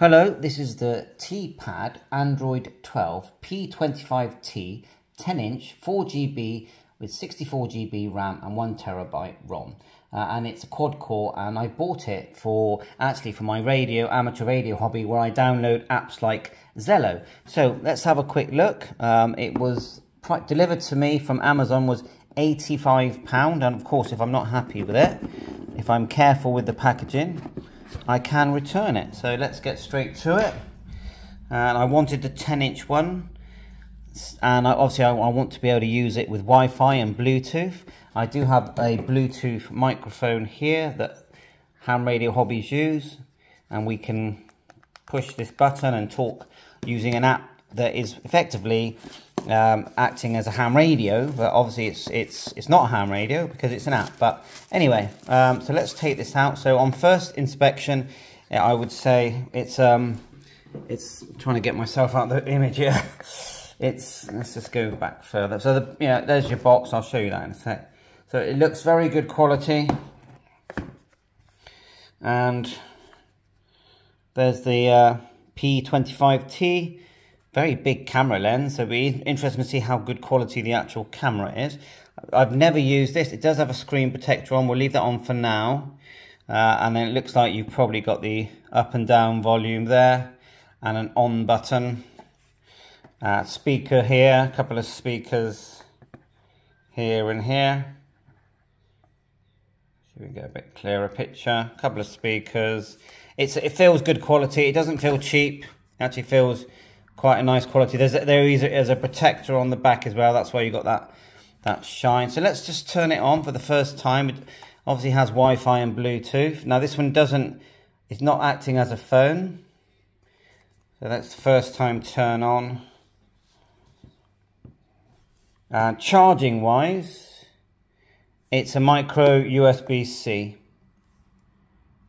Hello, this is the T-Pad Android 12 P25T 10-inch 4GB with 64GB RAM and 1TB ROM. And it's a quad core, and I bought it for my amateur radio hobby, where I download apps like Zello. So let's have a quick look. It was delivered to me from Amazon, was £85, and of course if I'm not happy with it, if I'm careful with the packaging, I can return it. So let's get straight to it. And I wanted the 10-inch one, and obviously I want to be able to use it with Wi-Fi and Bluetooth. I do have a Bluetooth microphone here that ham radio hobbies use, and we can push this button and talk using an app that is effectively acting as a ham radio, but obviously it's not a ham radio because it's an app. But anyway, so let's take this out. So on first inspection, I would say it's trying to get myself out of the image here. Let's just go back further. So there's your box. I'll show you that in a sec. So it looks very good quality, and there's the P25T. Very big camera lens, so it'll be interesting to see how good quality the actual camera is. I've never used this. It does have a screen protector on. We'll leave that on for now. And then it looks like you've probably got the up and down volume there, and an on button. Speaker here, a couple of speakers here and here. Should we get a bit clearer picture? A couple of speakers. It feels good quality. It doesn't feel cheap. It actually feels quite a nice quality. There is a protector on the back as well. That's why you got that shine. So let's just turn it on for the first time. It obviously has Wi-Fi and Bluetooth. Now this one it's not acting as a phone. So that's the first time turn on. Charging wise, it's a micro USB-C.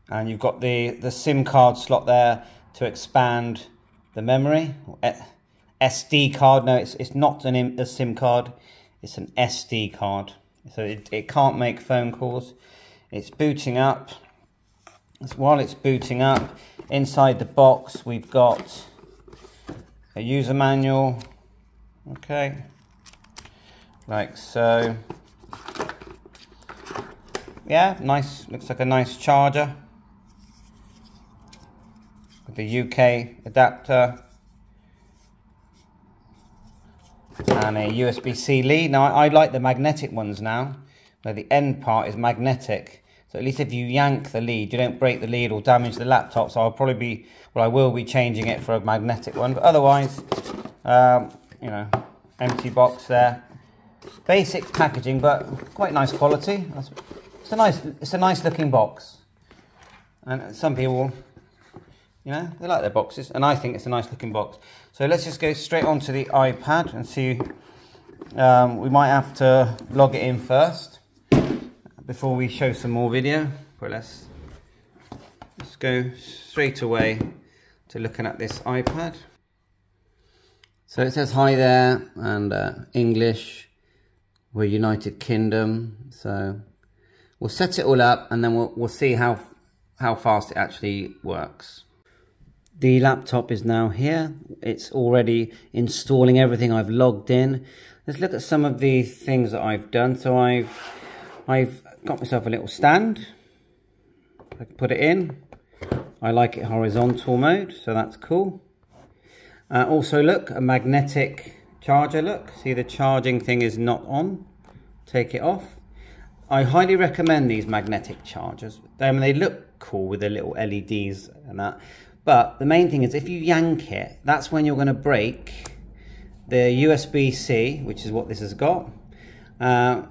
And you've got the SIM card slot there to expand the memory. SD card. No, it's not a SIM card, it's an SD card, so it can't make phone calls. It's booting up. While it's booting up, inside the box we've got a user manual, okay, like so. Yeah, nice, looks like a nice charger. The UK adapter and a USB-C lead. Now I like the magnetic ones now, where the end part is magnetic, so at least if you yank the lead, you don't break the lead or damage the laptop. So I will be changing it for a magnetic one, but otherwise empty box there, basic packaging but quite nice quality. It's a nice looking box, and some people, they like their boxes, and I think it's a nice looking box. So let's just go straight onto the iPad and see. We might have to log it in first before we show some more video. But let's go straight away to looking at this iPad. So it says hi there, and English, we're United Kingdom. So we'll set it all up, and then we'll see how fast it actually works. The laptop is now here. It's already installing everything. I've logged in. Let's look at some of the things that I've done. So I've got myself a little stand. I can put it in. I like it horizontal mode, so that's cool. Also look, a magnetic charger. Look, see the charging thing is not on. Take it off. I highly recommend these magnetic chargers. They look cool with the little LEDs and that. But the main thing is, if you yank it, that's when you're going to break the USB-C, which is what this has got, and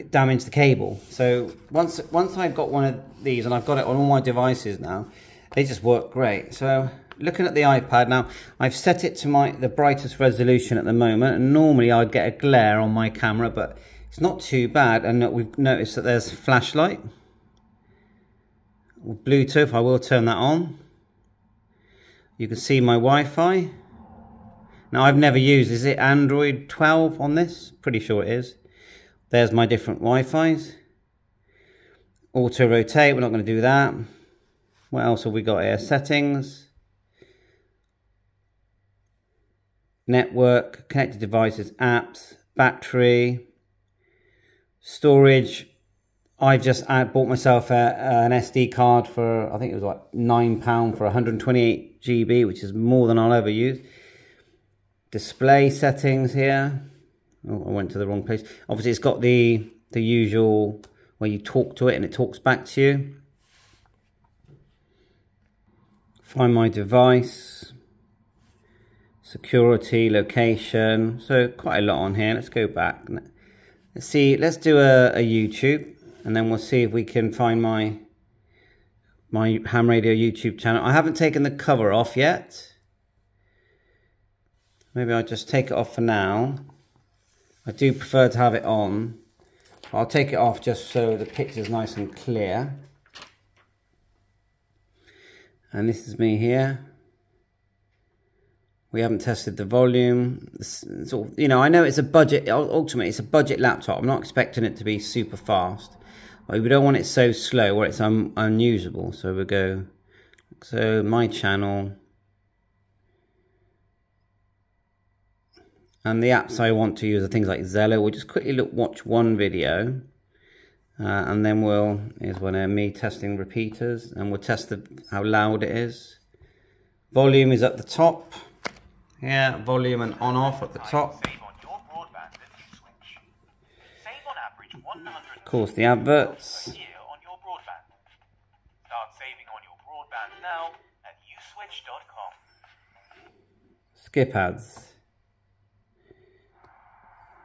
damage the cable. So once I've got one of these, and I've got it on all my devices now, they just work great. So looking at the iPad now, I've set it to the brightest resolution at the moment, and normally I'd get a glare on my camera, but it's not too bad. And we've noticed that there's flashlight. Bluetooth, I will turn that on. You can see my Wi-Fi. Now I've never used, is it Android 12 on this? Pretty sure it is. There's my different Wi-Fis. Auto rotate, we're not going to do that. What else have we got here? Settings. network, connected devices, apps, battery, storage. I just bought myself an SD card for, I think it was like £9 for 128 GB, which is more than I'll ever use. Display settings here. Oh, I went to the wrong place. Obviously, it's got the usual where you talk to it and it talks back to you. Find my device. Security, location. So quite a lot on here. Let's go back. Let's see. Let's do a YouTube. And then we'll see if we can find my ham radio YouTube channel. I haven't taken the cover off yet. Maybe I'll just take it off for now. I do prefer to have it on. I'll take it off just so the picture's nice and clear. And this is me here. We haven't tested the volume. Sort of, you know, I know it's a budget. Ultimately, it's a budget laptop. I'm not expecting it to be super fast. We don't want it so slow where it's unusable. So we'll go, so my channel. And the apps I want to use are things like Zello. We'll just quickly watch one video. And then here's one of me testing repeaters. And we'll test how loud it is. Volume is at the top. Yeah, volume and on-off at the top. Of course, the adverts. Start saving on your broadband now at uswitch.com. Skip ads.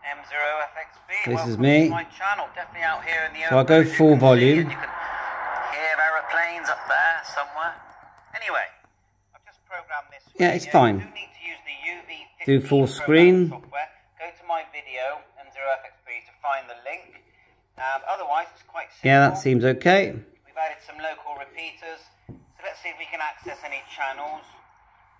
M0FXB. This is me. My channel, definitely out here in the So I'll go full volume. You can hear aeroplanes up there somewhere. Anyway, I've just programmed this. Yeah, it's fine. You do need to use the UV15 do full screen. software. Go to my video, M0FXB, to find the link. Otherwise, it's quite simple. Yeah, that seems okay. We've added some local repeaters. So let's see if we can access any channels.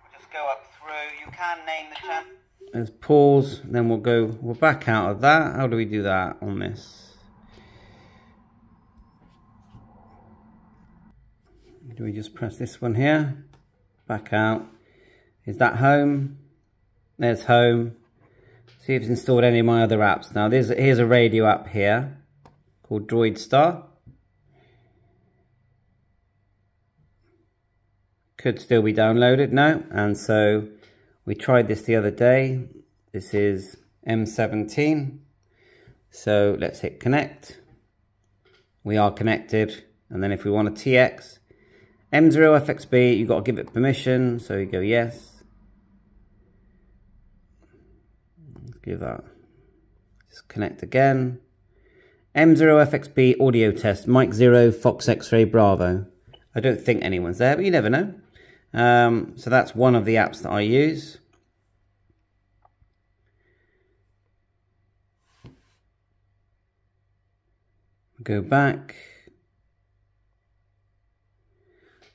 We'll just go up through. You can name the channel. Let's pause, then we're back out of that. How do we do that on this? Do we just press this one here? Back out. Is that home? There's home. See if it's installed any of my other apps. Now here's a radio app here called Droid Star. Could still be downloaded now, and so we tried this the other day. This is M17. So let's hit connect. We are connected. And then if we want a TX, M0FXB, you've got to give it permission. So you go yes. Let's give that. Just connect again. M0FXB audio test, Mike 0, Fox X-Ray Bravo. I don't think anyone's there, but you never know. So that's one of the apps that I use. Go back.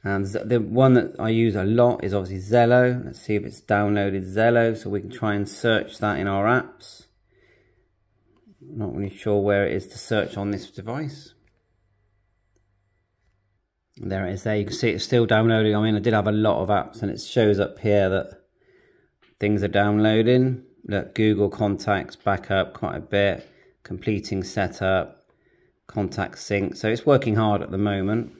And the one that I use a lot is obviously Zello. Let's see if it's downloaded Zello, so we can try and search that in our apps. Not really sure where it is to search on this device. There it is there. You can see it's still downloading. I mean, I did have a lot of apps, and it shows up here that things are downloading. Look, Google Contacts, backup quite a bit. Completing setup. Contact sync. So it's working hard at the moment.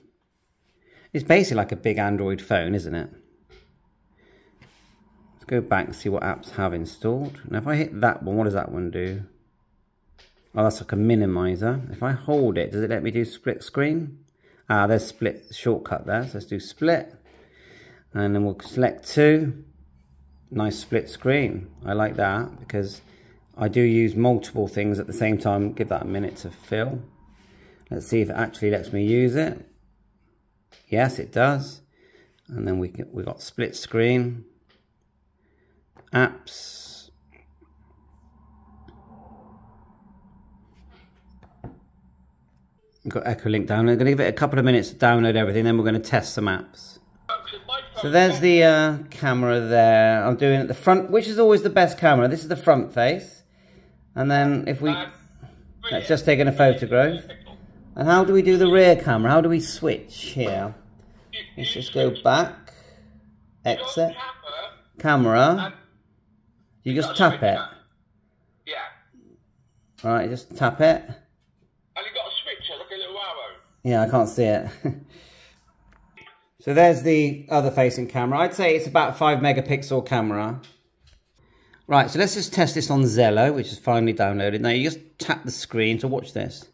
It's basically like a big Android phone, isn't it? Let's go back and see what apps have installed. Now if I hit that one, what does that one do? Oh, that's like a minimizer. If I hold it, does it let me do split screen? Ah, there's split shortcut there. So let's do split. And then we'll select 2. Nice split screen. I like that because I do use multiple things at the same time. Give that a minute to fill. Let's see if it actually lets me use it. Yes, it does. And then we got split screen. Apps. We've got Echo Link download. I'm going to give it a couple of minutes to download everything, then we're going to test some apps. So there's the camera there. I'm doing it at the front, which is always the best camera. This is the front face. And then if we... Let's just taking a photograph. And how do we do the rear camera? How do we switch here? Let's just go back. Exit. Camera. You just tap it? Yeah. Alright, just tap it. And you got a switcher, like a little arrow. Yeah, I can't see it. So there's the other facing camera. I'd say it's about 5 megapixel camera. Right, so let's just test this on Zello, which is finally downloaded. Now you just tap the screen to watch this.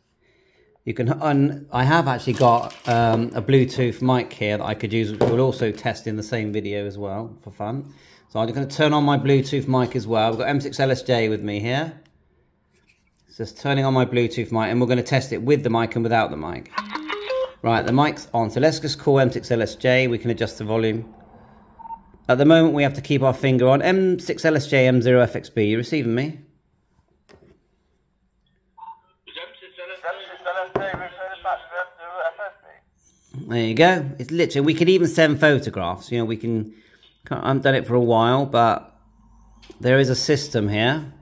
You can I have actually got a Bluetooth mic here that I could use, which we'll also test in the same video as well for fun. So I'm going to turn on my Bluetooth mic as well. I've got M6LSJ with me here. It's just turning on my Bluetooth mic, and we're going to test it with the mic and without the mic. Right, the mic's on. So let's just call M6LSJ. We can adjust the volume. At the moment, we have to keep our finger on M6LSJ M0FXB. You receiving me? There you go. It's literally, we can even send photographs. You know, we can, I haven't done it for a while, but there is a system here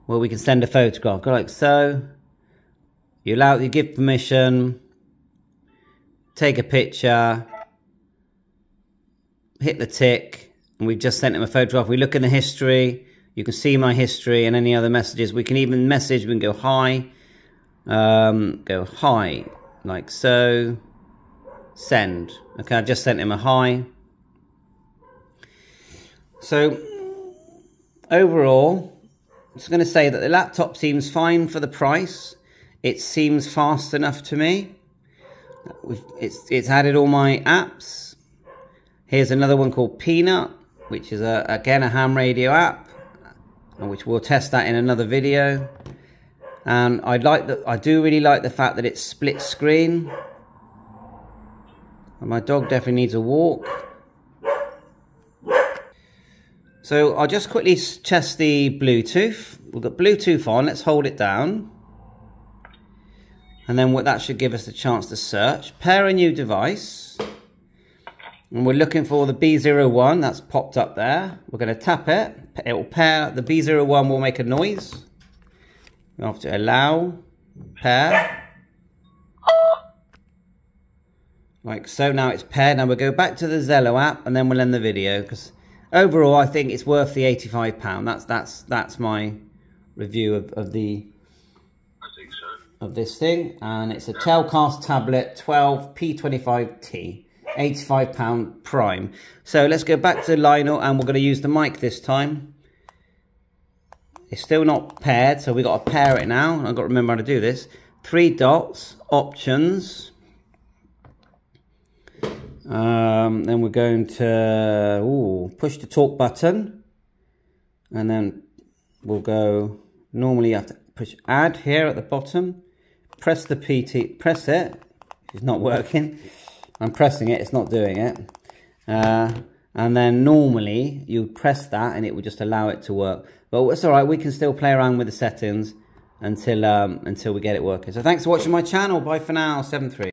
where we can send a photograph. Go like so. You give permission, take a picture, hit the tick, and we've just sent him a photograph. We look in the history. You can see my history and any other messages. We can even message. We can go hi. Go hi, like so. Send. Okay, I just sent him a hi. So overall, I'm just going to say that the laptop seems fine for the price. It seems fast enough to me. It's added all my apps. Here's another one called Peanut, which is again a ham radio app, which we'll test that in another video. And I do really like the fact that it's split screen. My dog definitely needs a walk. So I'll just quickly test the Bluetooth. We've got Bluetooth on. Let's hold it down. And then that should give us a chance to search. Pair a new device. And we're looking for the B01. That's popped up there. We're going to tap it. It will pair. The B01 will make a noise. We have to allow. Pair. Like so, now it's paired. Now we'll go back to the Zello app and then we'll end the video, because overall I think it's worth the £85. That's my review of the of this thing, and it's a Teclast tablet 12 P25T, £85 prime. So let's go back to Lionel, and we're going to use the mic this time. It's still not paired, so we've got to pair it now. I've got to remember how to do this. 3 dots, options. Then we're going to push the talk button, and then we'll go. Normally you have to push add here at the bottom, press the PT, press it. It's not working. I'm pressing it, it's not doing it. And then normally you press that and it will just allow it to work, but it's all right. We can still play around with the settings until we get it working. So thanks for watching my channel. Bye for now. 7-3.